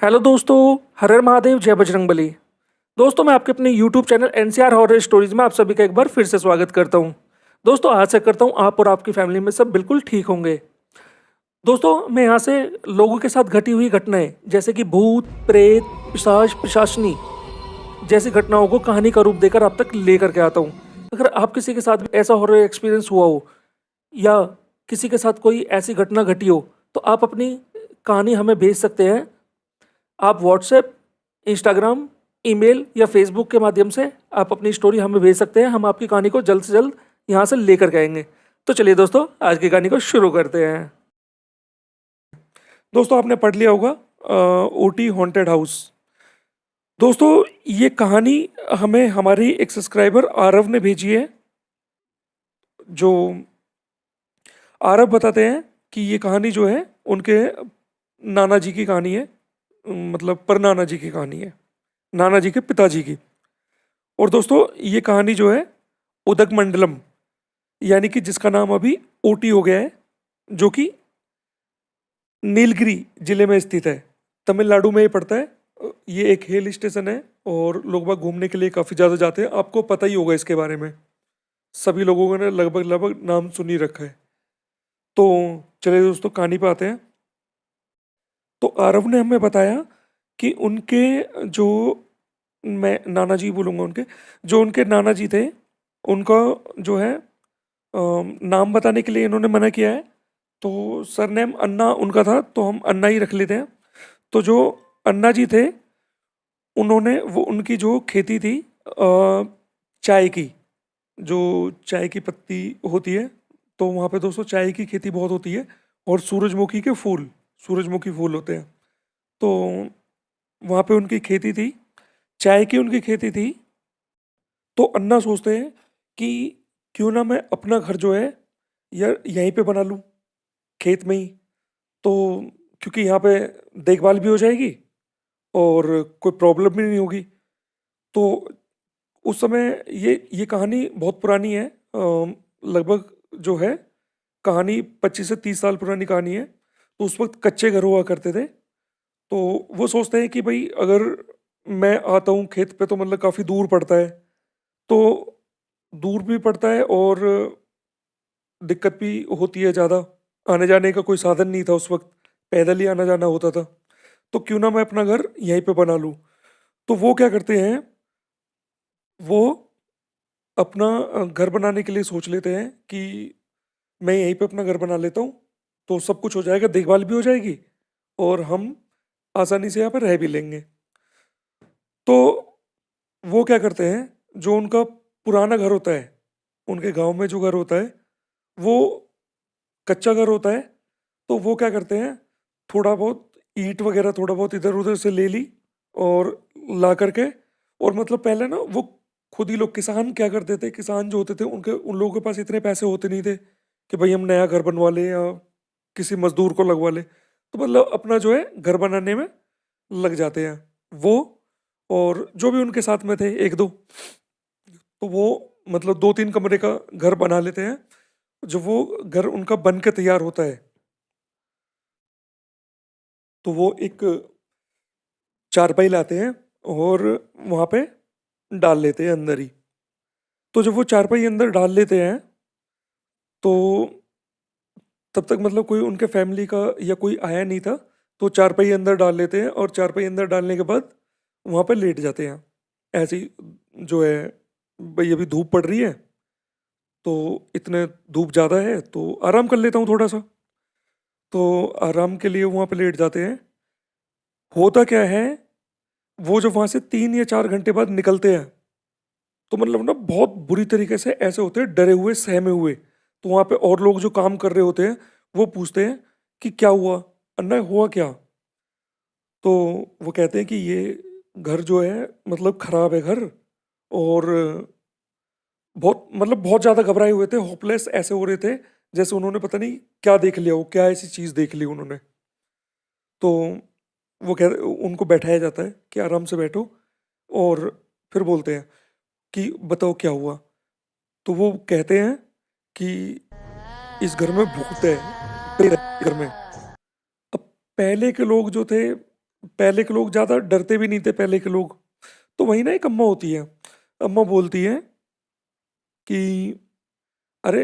Hello दोस्तों। हर हर महादेव, जय बजरंगबली। दोस्तों, मैं आपके अपने YouTube channel NCR horror stories में आप सभी का एक बार फिर से स्वागत करता हूं। दोस्तों, आशा करता हूं आप और आपकी फैमिली में सब बिल्कुल ठीक होंगे। दोस्तों, मैं यहाँ से लोगों के साथ घटी हुई घटनाएं जैसे कि भूत, प्रेत, पिशाच, पिशाचनी जैसी घटनाओं को कहानी का रूप देकर आप तक लेकर के आता हूँ। अगर आप किसी के साथ भी ऐसा हॉरर एक्सपीरियंस हुआ हो या किसी के साथ कोई ऐसी घटना घटी हो, तो आप अपनी कहानी हमें भेज सकते हैं। आप व्हाट्सएप, इंस्टाग्राम, ईमेल या फेसबुक के माध्यम से आप अपनी स्टोरी हमें भेज सकते हैं। हम आपकी कहानी को जल्द से जल्द यहाँ से लेकर के आएंगे। तो चलिए दोस्तों, आज की कहानी को शुरू करते हैं। दोस्तों, आपने पढ़ लिया होगा ओटी हॉन्टेड हाउस। दोस्तों, ये कहानी हमें हमारी एक सब्सक्राइबर आरव ने भेजी है। जो आरव बताते हैं कि ये कहानी जो है उनके नाना जी की कहानी है, मतलब परनाना जी की कहानी है, नाना जी के पिताजी की। और दोस्तों, ये कहानी जो है उदकमंडलम, यानी कि जिसका नाम अभी ओटी हो गया है, जो कि नीलगिरी जिले में स्थित है, तमिलनाडु में ये पड़ता है। ये एक हिल स्टेशन है और लोग बाग घूमने के लिए काफ़ी ज़्यादा जाते हैं। आपको पता ही होगा इसके बारे में, सभी लोगों ने लगभग लगभग नाम सुन ही रखा है। तो चलिए दोस्तों, कहानी पे आते हैं। तो आरव ने हमें बताया कि उनके जो, मैं नाना जी बोलूँगा, उनके नाना जी थे, उनका जो है नाम बताने के लिए इन्होंने मना किया है। तो सरनेम अन्ना उनका था, तो हम अन्ना ही रख लेते हैं। तो जो अन्ना जी थे, उन्होंने वो उनकी जो खेती थी चाय की, जो चाय की पत्ती होती है, तो वहाँ पे दोस्तों चाय की खेती बहुत होती है। और सूरजमुखी फूल होते हैं। तो वहाँ पे उनकी खेती थी, चाय की उनकी खेती थी। तो अन्ना सोचते हैं कि क्यों ना मैं अपना घर जो है यार यहीं पे बना लूँ, खेत में ही। तो क्योंकि यहाँ पे देखभाल भी हो जाएगी और कोई प्रॉब्लम भी नहीं होगी। तो उस समय ये कहानी बहुत पुरानी है, लगभग जो है कहानी 25 से 30 साल पुरानी कहानी है। तो उस वक्त कच्चे घर हुआ करते थे। तो वो सोचते हैं कि भाई अगर मैं आता हूँ खेत पे तो मतलब काफ़ी दूर पड़ता है, तो दूर भी पड़ता है और दिक्कत भी होती है ज़्यादा। आने जाने का कोई साधन नहीं था उस वक्त, पैदल ही आना जाना होता था। तो क्यों ना मैं अपना घर यहीं पे बना लूँ। तो वो क्या करते हैं, वो अपना घर बनाने के लिए सोच लेते हैं कि मैं यहीं पे अपना घर बना लेता हूँ, तो सब कुछ हो जाएगा, देखभाल भी हो जाएगी और हम आसानी से यहाँ पर रह भी लेंगे। तो वो क्या करते हैं, जो उनका पुराना घर होता है, उनके गांव में जो घर होता है वो कच्चा घर होता है। तो वो क्या करते हैं, थोड़ा बहुत ईंट वगैरह थोड़ा बहुत इधर उधर से ले ली और ला करके, और मतलब पहले ना वो खुद ही लोग, किसान क्या करते थे, किसान जो होते थे उनके, उन लोगों के पास इतने पैसे होते नहीं थे कि भाई हम नया घर बनवा लें या किसी मजदूर को लगवा लें। तो मतलब अपना जो है घर बनाने में लग जाते हैं वो, और जो भी उनके साथ में थे एक दो, तो वो मतलब 2-3 कमरे का घर बना लेते हैं। जब वो घर उनका बन के तैयार होता है, तो वो एक चारपाई लाते हैं और वहाँ पे डाल लेते हैं अंदर ही। तो जब वो चारपाई अंदर डाल लेते हैं, तो तब तक मतलब कोई उनके फैमिली का या कोई आया नहीं था। तो चारपाई अंदर डाल लेते हैं और चारपाई अंदर डालने के बाद वहाँ पे लेट जाते हैं ऐसे ही। जो है भाई अभी धूप पड़ रही है, तो इतने धूप ज़्यादा है तो आराम कर लेता हूँ थोड़ा सा। तो आराम के लिए वहाँ पे लेट जाते हैं। होता क्या है, वो जब वहाँ से 3 या 4 घंटे बाद निकलते हैं, तो मतलब ना बहुत बुरी तरीके से ऐसे होते हैं, डरे हुए सहमे हुए। तो वहाँ पे और लोग जो काम कर रहे होते हैं, वो पूछते हैं कि क्या हुआ, अन्ना हुआ क्या। तो वो कहते हैं कि ये घर जो है मतलब खराब है घर, और बहुत मतलब बहुत ज़्यादा घबराए हुए थे, होपलेस ऐसे हो रहे थे जैसे उन्होंने पता नहीं क्या देख लिया हो, क्या ऐसी चीज़ देख ली उन्होंने। तो वो कह उनको बैठाया जाता है कि आराम से बैठो, और फिर बोलते हैं कि बताओ क्या हुआ। तो वो कहते हैं कि इस घर में भूत है, प्रेत है घर में। अब पहले के लोग जो थे, पहले के लोग ज़्यादा डरते भी नहीं थे, पहले के लोग। तो वही ना, एक अम्मा होती है, अम्मा बोलती है कि अरे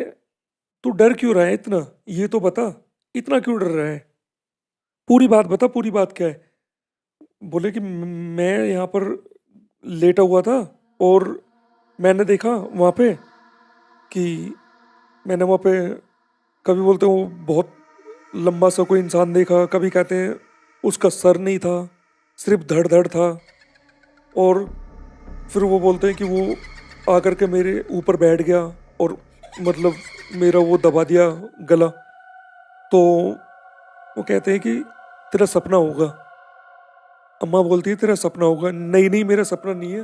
तू डर क्यों रहा है इतना, ये तो बता, इतना क्यों डर रहा है, पूरी बात बता, पूरी बात क्या है। बोले कि मैं यहाँ पर लेटा हुआ था और मैंने देखा वहाँ पे कि मैंने वहाँ पे, कभी बोलते हैं वो बहुत लंबा सा कोई इंसान देखा, कभी कहते हैं उसका सर नहीं था, सिर्फ धड़ धड़ था। और फिर वो बोलते हैं कि वो आकर के मेरे ऊपर बैठ गया और मतलब मेरा वो दबा दिया गला। तो वो कहते हैं कि तेरा सपना होगा। अम्मा बोलती है तेरा सपना होगा, नहीं नहीं मेरा सपना नहीं है।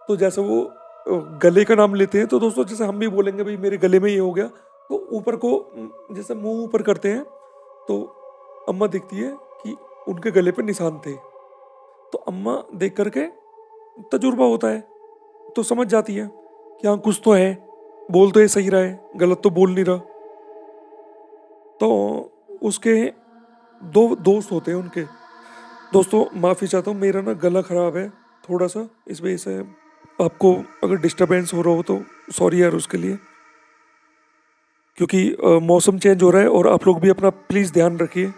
तो जैसे वो गले का नाम लेते हैं, तो दोस्तों जैसे हम भी बोलेंगे भाई मेरे गले में ये हो गया, तो ऊपर को जैसे मुंह ऊपर करते हैं, तो अम्मा देखती है कि उनके गले पे निशान थे। तो अम्मा देख करके, तजुर्बा होता है तो समझ जाती है कि हाँ कुछ तो है, बोल तो ये सही रहा है, गलत तो बोल नहीं रहा। तो उसके दो दोस्त होते हैं उनके। दोस्तों माफ़ी चाहता हूँ, मेरा ना गला ख़राब है थोड़ा सा, इस वजह से आपको अगर डिस्टरबेंस हो रहा हो तो सॉरी यार उसके लिए। क्योंकि मौसम चेंज हो रहा है और आप लोग भी अपना प्लीज़ ध्यान रखिए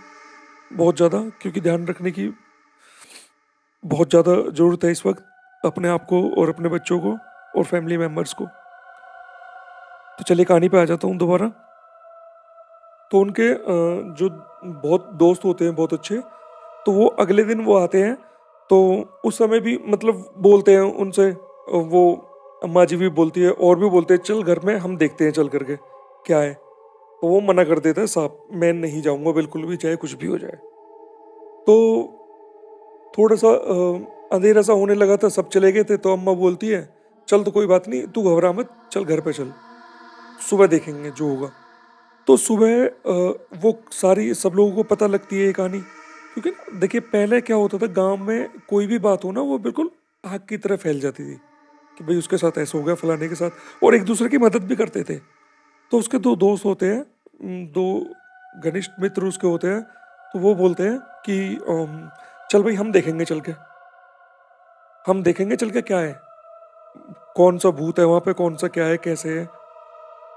बहुत ज़्यादा, क्योंकि ध्यान रखने की बहुत ज़्यादा ज़रूरत है इस वक्त, अपने आप को और अपने बच्चों को और फैमिली मेम्बर्स को। तो चलिए कहानी पे आ जाता हूँ दोबारा। तो उनके जो बहुत दोस्त होते हैं बहुत अच्छे, तो वो अगले दिन वो आते हैं। तो उस समय भी मतलब बोलते हैं उनसे, वो अम्मा जी भी बोलती है और भी बोलते हैं चल घर में हम देखते हैं चल करके क्या है। तो वो मना कर देता है साहब, मैं नहीं जाऊंगा बिल्कुल भी, चाहे कुछ भी हो जाए। तो थोड़ा सा अंधेरा सा होने लगा था, सब चले गए थे। तो अम्मा बोलती है चल तो कोई बात नहीं, तू घबरा मत, चल घर पे चल, सुबह देखेंगे जो होगा। तो सुबह वो सारी सब लोगों को पता लगती है ये कहानी। क्योंकि ना देखिए पहले क्या होता था, गांव में कोई भी बात हो ना वो बिल्कुल आग की तरह फैल जाती थी कि भाई उसके साथ ऐसा हो गया फलाने के साथ, और एक दूसरे की मदद भी करते थे। तो उसके दो दोस्त होते हैं, दो घनिष्ठ मित्र उसके होते हैं। तो वो बोलते हैं कि चल भाई हम देखेंगे चल के, हम देखेंगे चल के क्या है, कौन सा भूत है वहां पे, कौन सा क्या है कैसे है।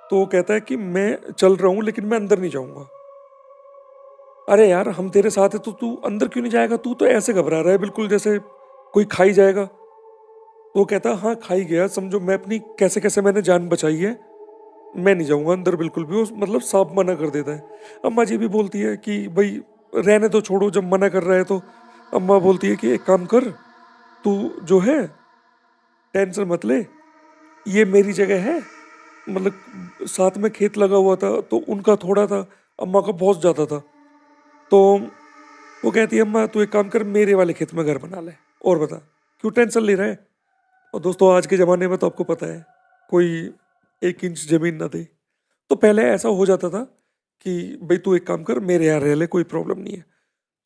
तो वो कहता है कि मैं चल रहा हूँ लेकिन मैं अंदर नहीं जाऊंगा। अरे यार हम तेरे साथ है तो तू अंदर क्यों नहीं जाएगा, तू तो ऐसे घबरा रहा है बिल्कुल जैसे कोई खाई जाएगा। तो वो कहता है हाँ खाई गया, समझो मैं अपनी कैसे कैसे मैंने जान बचाई है, मैं नहीं जाऊंगा अंदर बिल्कुल भी। वो मतलब साफ मना कर देता है। अम्मा जी भी बोलती है कि भाई रहने तो, छोड़ो, जब मना कर रहा है तो। अम्मा बोलती है कि एक काम कर, तू जो है टेंशन मत ले, ये मेरी जगह है। मतलब साथ में खेत लगा हुआ था तो उनका थोड़ा था, अम्मा का बहुत ज़्यादा था। तो वो कहती है अम्मा तू एक काम कर, मेरे वाले खेत में घर बना ले, और बता क्यों टेंशन ले रहा है। और दोस्तों आज के ज़माने में तो आपको पता है कोई 1 इंच ज़मीन ना दे। तो पहले ऐसा हो जाता था कि भाई तू एक काम कर, मेरे यहाँ रह ले, कोई प्रॉब्लम नहीं है।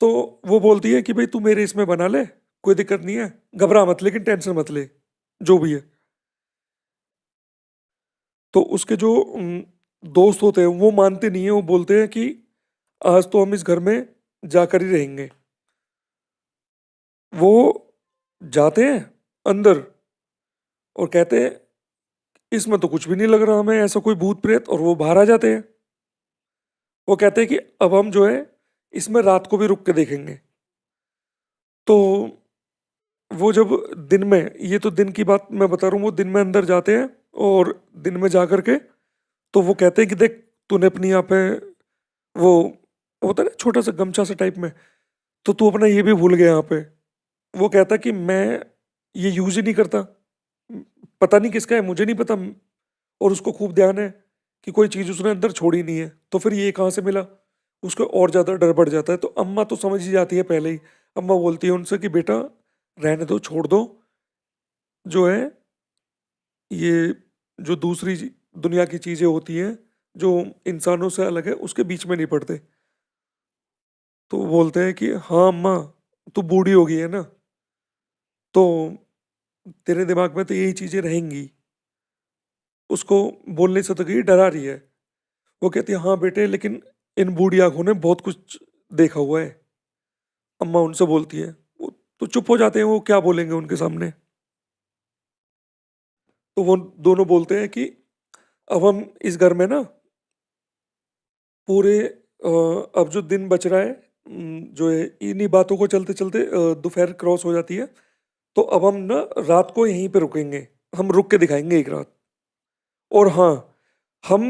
तो वो बोलती है कि भाई तू मेरे इसमें बना ले, कोई दिक्कत नहीं है, घबरा मत, लेकिन टेंशन मत ले जो भी है। तो उसके जो दोस्त होते हैं वो मानते नहीं है, वो बोलते हैं कि आज तो हम इस घर में जाकर ही रहेंगे। वो जाते हैं अंदर और कहते हैं इसमें तो कुछ भी नहीं लग रहा हमें ऐसा कोई भूत प्रेत, और वो बाहर आ जाते हैं। वो कहते हैं कि अब हम जो है इसमें रात को भी रुक के देखेंगे। तो वो जब दिन में, ये तो दिन की बात मैं बता रहा हूँ, वो दिन में अंदर जाते हैं और दिन में जा करके तो वो कहते हैं कि देख तूने अपनी यहाँ पे वो होता है ना छोटा सा गमछा सा टाइप में, तो तू अपना ये भी भूल गया यहाँ पे। वो कहता कि मैं ये यूज ही नहीं करता, पता नहीं किसका है, मुझे नहीं पता। और उसको खूब ध्यान है कि कोई चीज़ उसने अंदर छोड़ी नहीं है, तो फिर ये कहाँ से मिला। उसको और ज़्यादा डर बढ़ जाता है। तो अम्मा तो समझ ही जाती है पहले ही। अम्मा बोलती है उनसे कि बेटा रहने दो, छोड़ दो, जो है ये जो दूसरी दुनिया की चीज़ें होती हैं जो इंसानों से अलग है उसके बीच में नहीं पड़ते। तो वो बोलते हैं कि हाँ अम्मा, तू बूढ़ी हो गई है ना, तो तेरे दिमाग में तो यही चीज़ें रहेंगी। उसको बोलने से तो कहीं डरा रही है। वो कहती है हाँ बेटे, लेकिन इन बूढ़ी आंखों ने बहुत कुछ देखा हुआ है। अम्मा उनसे बोलती है, तो चुप हो जाते हैं, वो क्या बोलेंगे उनके सामने। तो वो दोनों बोलते हैं कि अब हम इस घर में ना पूरे अब जो दिन बच रहा है, जो है इन्हीं बातों को चलते चलते दोपहर क्रॉस हो जाती है। तो अब हम ना रात को यहीं पे रुकेंगे, हम रुक के दिखाएंगे एक रात। और हाँ, हम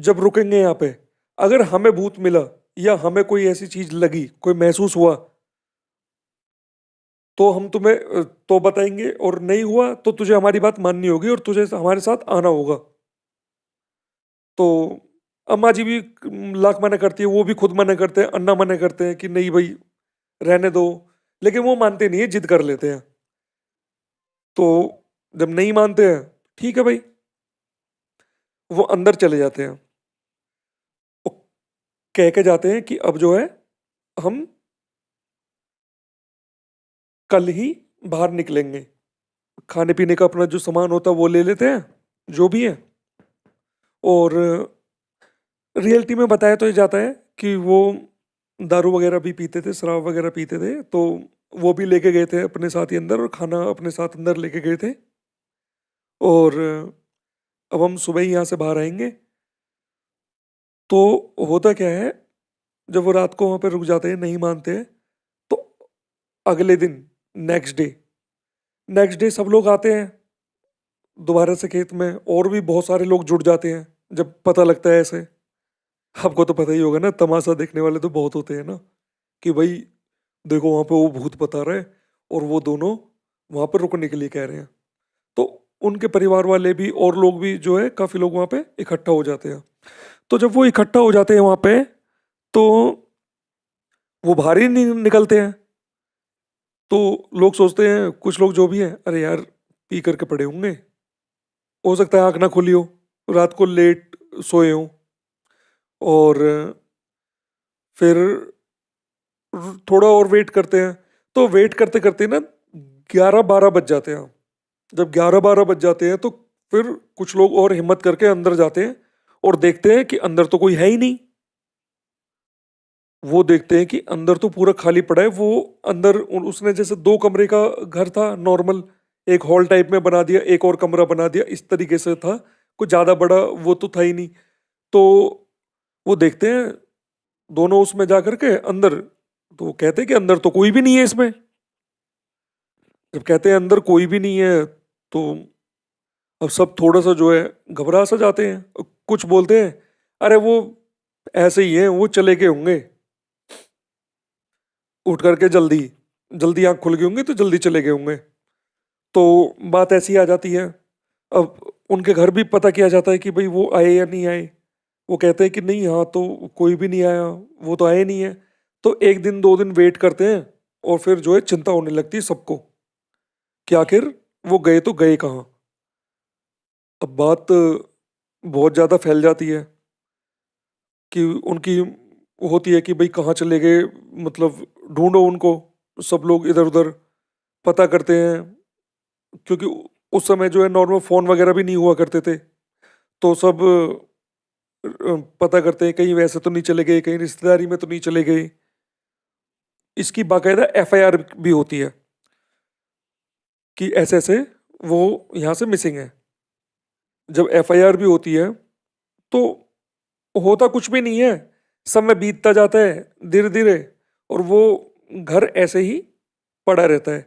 जब रुकेंगे यहाँ पे, अगर हमें भूत मिला या हमें कोई ऐसी चीज लगी, कोई महसूस हुआ, तो हम तुम्हें तो बताएंगे, और नहीं हुआ तो तुझे हमारी बात माननी होगी और तुझे हमारे साथ आना होगा। तो अम्मा जी भी लाख मना करती है, वो भी खुद मना करते हैं, अन्ना मना करते हैं कि नहीं भाई रहने दो। लेकिन वो मानते नहीं है, जिद कर लेते हैं। तो जब नहीं मानते हैं, ठीक है भाई, वो अंदर चले जाते हैं। वो कह के जाते हैं कि अब जो है हम कल ही बाहर निकलेंगे, खाने पीने का अपना जो सामान होता है वो ले लेते हैं, जो भी है। और रियलिटी में बताया तो ये जाता है कि वो दारू वगैरह भी पीते थे, शराब वगैरह पीते थे, तो वो भी लेके गए थे अपने साथ ही अंदर, और खाना अपने साथ अंदर लेके गए थे। और अब हम सुबह ही यहाँ से बाहर आएंगे। तो होता क्या है, जब वो रात को वहाँ पे रुक जाते हैं, नहीं मानते हैं, तो अगले दिन, नेक्स्ट डे, सब लोग आते हैं दोबारा से खेत में, और भी बहुत सारे लोग जुड़ जाते हैं जब पता लगता है ऐसे। आपको तो पता ही होगा ना, तमाशा देखने वाले तो बहुत होते हैं ना, कि भाई देखो वहां पे वो भूत बता रहा है और वो दोनों वहां पर रुकने के लिए कह रहे हैं। तो उनके परिवार वाले भी और लोग भी जो है, काफी लोग वहां पे इकट्ठा हो जाते हैं। तो जब वो इकट्ठा हो जाते हैं वहां पे, तो वो बाहर ही नहीं निकलते हैं। तो लोग सोचते हैं, कुछ लोग जो भी हैं, अरे यार पी करके पड़े होंगे, हो सकता है आंख ना खुली हो, रात को लेट सोए हो। और फिर थोड़ा और वेट करते हैं। तो वेट करते करते ना 11-12 बज जाते हैं। जब 11-12 बज जाते हैं, तो फिर कुछ लोग और हिम्मत करके अंदर जाते हैं और देखते हैं कि अंदर तो कोई है ही नहीं। वो देखते हैं कि अंदर तो पूरा खाली पड़ा है। वो अंदर उसने जैसे दो कमरे का घर था नॉर्मल, एक हॉल टाइप में बना दिया, एक और कमरा बना दिया, इस तरीके से था। कुछ ज्यादा बड़ा वो तो था ही नहीं। तो वो देखते हैं दोनों उसमें जा करके अंदर। तो वो कहते हैं कि अंदर तो कोई भी नहीं है इसमें। जब कहते हैं अंदर कोई भी नहीं है, तो अब सब थोड़ा सा जो है घबरा सा जाते हैं। कुछ बोलते हैं, अरे वो ऐसे ही है, वो चले गए होंगे उठ करके, जल्दी जल्दी आंख खुल गई होंगी तो जल्दी चले गए होंगे। तो बात ऐसी आ जाती है। अब उनके घर भी पता किया जाता है कि भाई वो आए या नहीं आए। वो कहते हैं कि नहीं, हाँ तो कोई भी नहीं आया, वो तो आए नहीं है। तो एक दिन 2 दिन वेट करते हैं, और फिर जो है चिंता होने लगती है सबको कि आखिर वो गए तो गए कहाँ। अब बात बहुत ज़्यादा फैल जाती है कि उनकी होती है कि भाई कहाँ चले गए, मतलब ढूंढो उनको। सब लोग इधर उधर पता करते हैं, क्योंकि उस समय जो है नॉर्मल फ़ोन वगैरह भी नहीं हुआ करते थे। तो सब पता करते हैं, कहीं वैसे तो नहीं चले गए, कहीं रिश्तेदारी में तो नहीं चले गए। इसकी बाकायदा एफआईआर भी होती है कि ऐसे ऐसे वो यहाँ से मिसिंग है। जब एफआईआर भी होती है, तो होता कुछ भी नहीं है। समय बीतता जाता है धीरे धीरे, और वो घर ऐसे ही पड़ा रहता है।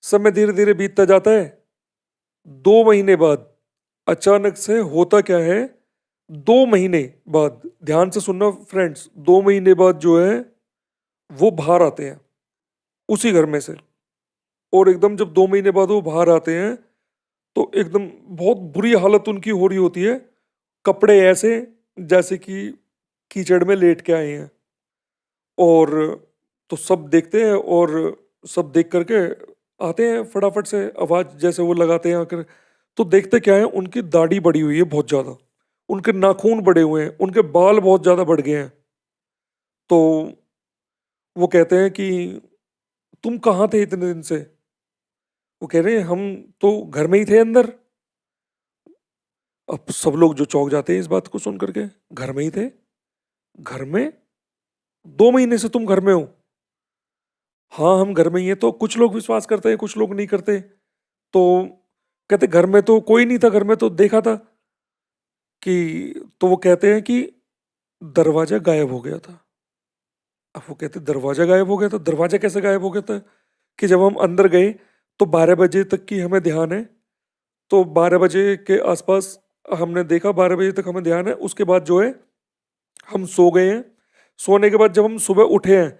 समय धीरे धीरे बीतता जाता है। 2 महीने बाद अचानक से होता क्या है, 2 महीने बाद, ध्यान से सुनना फ्रेंड्स, 2 महीने बाद जो है वो बाहर आते हैं उसी घर में से। और एकदम जब 2 महीने बाद वो बाहर आते हैं, तो एकदम बहुत बुरी हालत उनकी हो रही होती है। कपड़े ऐसे जैसे कि कीचड़ में लेट के आए हैं। और तो सब देखते हैं, और सब देख करके आते हैं फटाफट से, आवाज जैसे वो लगाते हैं आकर। तो देखते क्या है, उनकी दाढ़ी बढ़ी हुई है बहुत ज्यादा, उनके नाखून बड़े हुए हैं, उनके बाल बहुत ज्यादा बढ़ गए हैं। तो वो कहते हैं कि तुम कहाँ थे इतने दिन से। वो कह रहे हैं हम तो घर में ही थे अंदर। अब सब लोग जो चौंक जाते हैं इस बात को सुन करके, घर में ही थे, घर में 2 महीने से तुम घर में हो। हाँ, हम घर में ही हैं, तो कुछ लोग विश्वास करते हैं, कुछ लोग नहीं करते। तो कहते घर में तो कोई नहीं था, घर में तो देखा था कि, तो वो कहते हैं कि दरवाज़ा गायब हो गया था। अब वो कहते दरवाज़ा गायब हो गया था, दरवाज़ा कैसे गायब हो गया था? कि जब हम अंदर गए तो 12 बजे तक की हमें ध्यान है, तो 12 बजे के आस-पास हमने देखा, 12 बजे तक हमें ध्यान है, उसके बाद जो है हम सो गए हैं। सोने के बाद जब हम सुबह उठे हैं,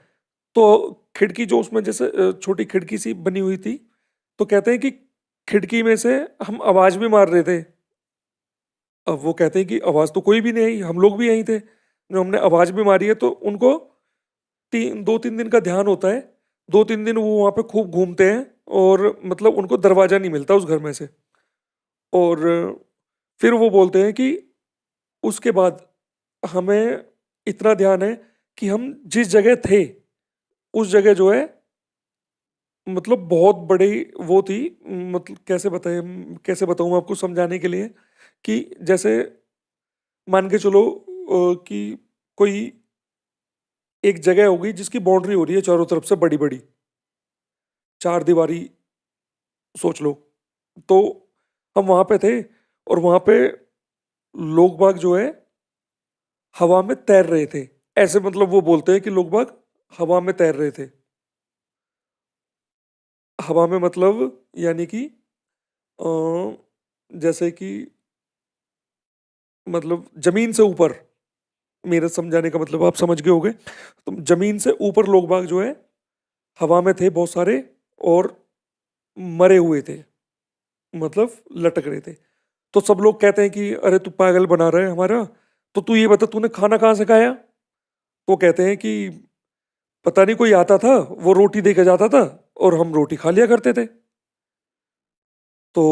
तो खिड़की जो उसमें जैसे छोटी खिड़की सी बनी हुई थी, तो कहते हैं कि खिड़की में से हम आवाज़ भी मार रहे थे। अब वो कहते हैं कि आवाज़ तो कोई भी नहीं आई, हम लोग भी यहीं थे। जो हमने आवाज़ भी मारी है तो उनको 2-3 दिन का ध्यान होता है। 2-3 दिन वो वहाँ पे खूब घूमते हैं और मतलब उनको दरवाज़ा नहीं मिलता उस घर में से। और फिर वो बोलते हैं कि उसके बाद हमें इतना ध्यान है कि हम जिस जगह थे, उस जगह जो है मतलब बहुत बड़ी वो थी, मतलब कैसे बताऊँ मैं आपको समझाने के लिए कि जैसे मान के चलो कि कोई एक जगह होगी जिसकी बाउंड्री हो रही है चारों तरफ से बड़ी-बड़ी, चार दीवारी सोच लो। तो हम वहाँ पे थे और वहाँ पे लोग बाग जो है हवा में तैर रहे थे। ऐसे मतलब वो बोलते हैं कि लोग बाग हवा में तैर रहे थे। हवा में मतलब यानी कि अ, जैसे कि मतलब ज़मीन से ऊपर, मेरा समझाने का मतलब आप समझ गए होंगे। तो ज़मीन से ऊपर लोग बाग जो है हवा में थे बहुत सारे और मरे हुए थे, मतलब लटक रहे थे। तो सब लोग कहते हैं कि अरे तू पागल बना रहा है हमारा, तो तू ये बता तूने खाना कहाँ से खाया? तो कहते हैं कि पता नहीं कोई आता था, वो रोटी दे के जाता था और हम रोटी खा लिया करते थे। तो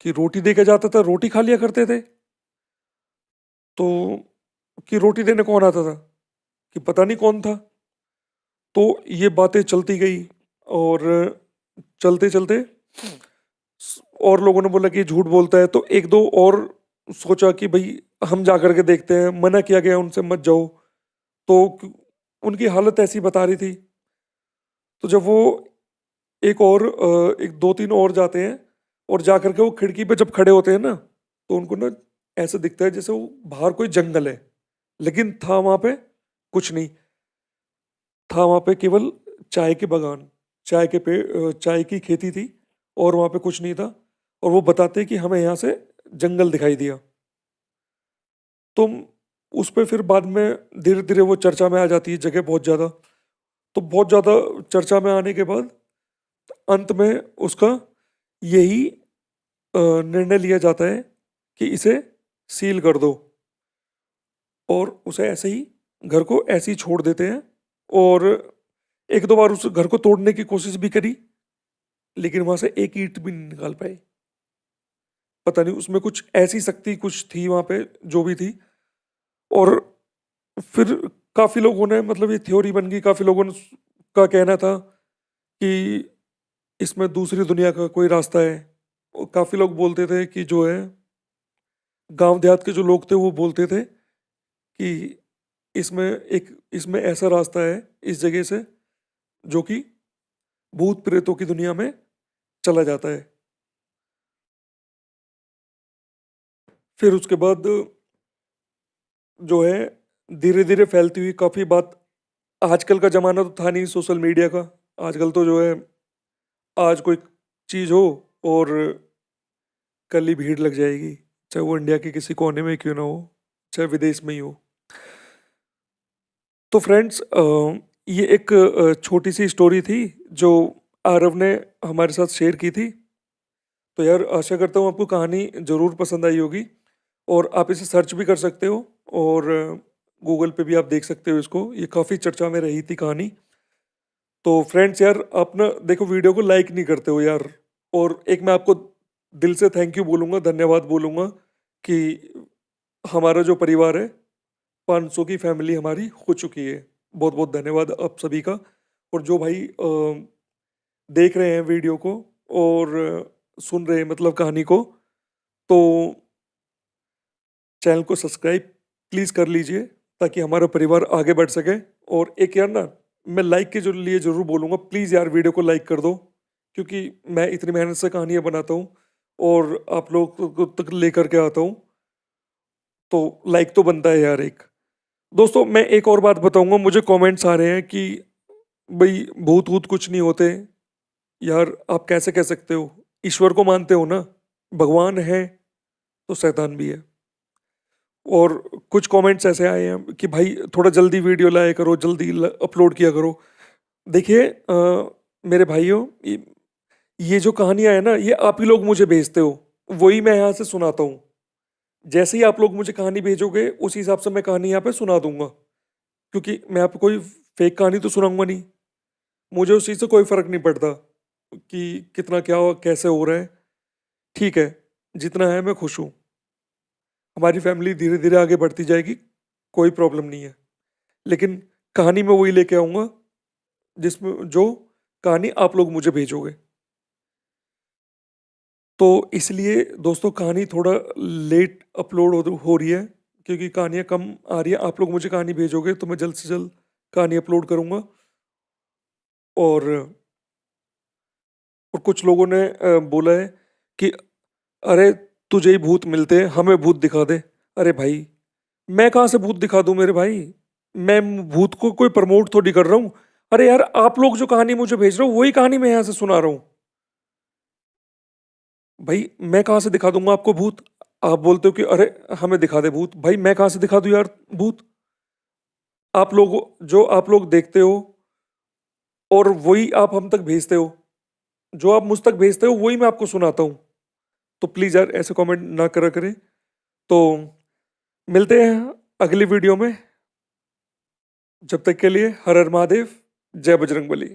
कि रोटी दे के जाता था, रोटी खा लिया करते थे। तो कि रोटी देने कौन आता था? कि पता नहीं कौन था। तो ये बातें चलती गई और चलते-चलते और लोगों ने बोला कि ये झूठ बोलता है, तो 1-2 और सोचा कि भई हम जा कर के देखते हैं, मना किया गया उनसे मत जाओ। तो उनकी हालत ऐसी बता रही थी। तो जब वो एक और एक 2-3 और जाते हैं और जा कर के वो खिड़की पे जब खड़े होते हैं ना, तो उनको ना ऐसा दिखता है जैसे वो बाहर कोई जंगल है, लेकिन था वहाँ पे कुछ नहीं। था वहाँ पे केवल चाय के बागान, चाय की खेती थी और वहाँ पे कुछ नहीं था। और वो बताते कि हमें यहाँ से जंगल दिखाई दिया। तो उस पे फिर बाद में धीरे-धीरे वो चर्चा में आ जाती है जगह बहुत ज़्यादा। तो बहुत ज़्यादा चर्चा में आने के बाद अंत में उसका यही निर्णय लिया जाता है कि इसे सील कर दो और उसे ऐसे ही घर को ऐसे ही छोड़ देते हैं। और 1-2 बार उस घर को तोड़ने की कोशिश भी करी, लेकिन वहाँ से एक ईंट भी नहीं निकाल पाए। पता नहीं उसमें कुछ ऐसी शक्ति कुछ थी वहाँ पे जो भी थी। और फिर काफ़ी लोगों ने मतलब ये थ्योरी बन गई, काफ़ी लोगों ने का कहना था कि इसमें दूसरी दुनिया का कोई रास्ता है। और काफ़ी लोग बोलते थे कि जो है गाँव देहात के जो लोग थे वो बोलते थे कि इसमें ऐसा रास्ता है इस जगह से जो कि भूत प्रेतों की दुनिया में चला जाता है। फिर उसके बाद जो है धीरे-धीरे फैलती हुई काफ़ी बात, आजकल का ज़माना तो था नहीं सोशल मीडिया का। आजकल तो जो है आज कोई चीज़ हो और कल ही भीड़ लग जाएगी, चाहे वो इंडिया के किसी कोने में क्यों ना हो, चाहे विदेश में ही हो। तो फ्रेंड्स ये एक छोटी-सी स्टोरी थी जो आरव ने हमारे साथ शेयर की थी। तो यार आशा करता हूँ आपको कहानी ज़रूर पसंद आई होगी और आप इसे सर्च भी कर सकते हो और गूगल पे भी आप देख सकते हो इसको। ये काफ़ी चर्चा में रही थी कहानी। तो फ्रेंड्स यार आप ना देखो वीडियो को लाइक नहीं करते हो यार। और एक मैं आपको दिल से थैंक यू बोलूँगा, धन्यवाद बोलूँगा कि हमारा जो परिवार है 500 की फैमिली हमारी हो चुकी है। बहुत-बहुत धन्यवाद आप सभी का। और जो भाई देख रहे हैं वीडियो को और सुन रहे हैं मतलब कहानी को, तो चैनल को सब्सक्राइब प्लीज़ कर लीजिए ताकि हमारा परिवार आगे बढ़ सके। और एक यार ना मैं लाइक के जो लिए ज़रूर बोलूँगा, प्लीज़ यार वीडियो को लाइक कर दो, क्योंकि मैं इतनी मेहनत से कहानियाँ बनाता हूँ और आप लोगों को तक लेकर के आता हूँ, तो लाइक तो बनता है यार एक। दोस्तों मैं एक और बात बताऊँगा, मुझे कमेंट्स आ रहे हैं कि भई भूत-वूत कुछ नहीं होते। यार आप कैसे कह सकते हो? ईश्वर को मानते हो ना? भगवान है, तो शैतान भी है। और कुछ कमेंट्स ऐसे आए हैं कि भाई थोड़ा जल्दी वीडियो लाया करो, जल्दी अपलोड किया करो। देखिए मेरे भाइयों, ये जो कहानियाँ है ना, ये आप ही लोग मुझे भेजते हो, वही मैं यहाँ से सुनाता हूँ। जैसे ही आप लोग मुझे कहानी भेजोगे, उसी हिसाब से मैं कहानी यहाँ पे सुना दूंगा, क्योंकि मैं आपको कोई फेक कहानी तो सुनाऊंगा नहीं। मुझे उस चीज़ से कोई फर्क नहीं पड़ता कि कितना क्या कैसे हो रहा है। ठीक है, जितना है मैं खुश हूँ। हमारी फैमिली धीरे धीरे आगे बढ़ती जाएगी, कोई प्रॉब्लम नहीं है। लेकिन कहानी मैं वही लेके आऊँगा जिसमें जो कहानी आप लोग मुझे भेजोगे। तो इसलिए दोस्तों कहानी थोड़ा लेट अपलोड हो रही है, क्योंकि कहानियाँ कम आ रही है। आप लोग मुझे कहानी भेजोगे तो मैं जल्द से जल्द कहानी अपलोड करूँगा। और कुछ लोगों ने बोला है कि अरे तुझे ही भूत मिलते हैं, हमें भूत दिखा दे। अरे भाई, मैं कहाँ से भूत दिखा दूँ मेरे भाई? मैं भूत को कोई प्रमोट थोड़ी कर रहा हूँ। अरे यार, आप लोग जो कहानी मुझे भेज रहे हो वही कहानी मैं यहाँ से सुना रहा हूँ। भाई मैं कहाँ से दिखा दूंगा आपको भूत? आप बोलते हो कि अरे हमें दिखा दे भूत। भाई मैं कहाँ से दिखा दूं यार भूत? आप लोग देखते हो और वही आप हम तक भेजते हो। जो आप मुझ तक भेजते हो वही मैं आपको सुनाता हूँ। तो प्लीज यार ऐसे कमेंट ना करा करें। तो मिलते हैं अगली वीडियो में। जब तक के लिए हर हर महादेव, जय बजरंग बली।